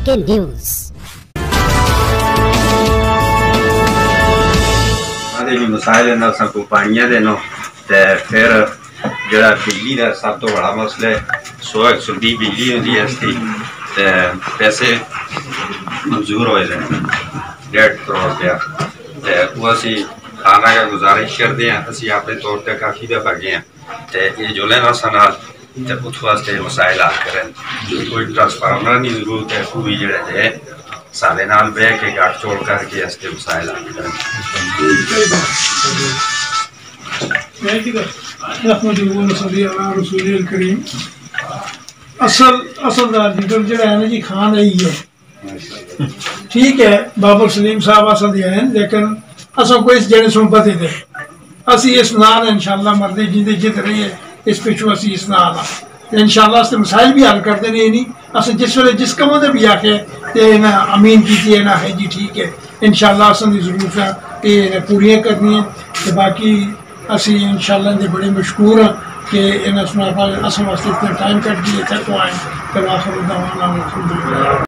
کے نیوز مسائل کو پانیاں دے نو تے پھر جڑا بجلی دا سب تو بڑا مسئلہ ہے 120 بجلی ہوندی ہے اس کی تے پیسے منظور ہوئے ہیں 1.5 کروڑ روپیہ تے وہ اسی کھانا کا گزارش کرتے ہیں اسی اپنے طور پہ کافی دفعہ گئے ہیں تے یہ جو لینا سنال تے اس واسطے مسائل حل کریں کوئی ٹرانسفارمر نہیں ضرورت ہے پوری جڑے ہے سارے نال بہ کے گاٹ چوڑ کر کے اس کے مسائل حل کریں رسول الکریم اصل ذکر جڑا ہے نا جی خان ہے ٹھیک ہے بابر سلیم صاحب اصل دے ہیں لیکن اصل کوئی اس جڑے سن پتے دے اسی اس نال انشاءاللہ مردے جیندے جت رہی ہے اس پچھو اسی اس نال انشاءاللہ اس مسائل بھی حل کرتے نہیں اصل جس ویلے جس کموں دے بھی آکے تے نا امین کیتی ہے نا ہے جی ٹھیک ہے انشاءاللہ اصل دی ضرورت ہے یہ پوریاں کرنی ہیں تے باقی اسی انشاءاللہ دے بڑے مشکور ہیں کہ انہیں سنا پا اصل واسطے اتنا ٹائم کٹ دیئے تھے تو آئیں کہ آخر دعوانا الحمدللہ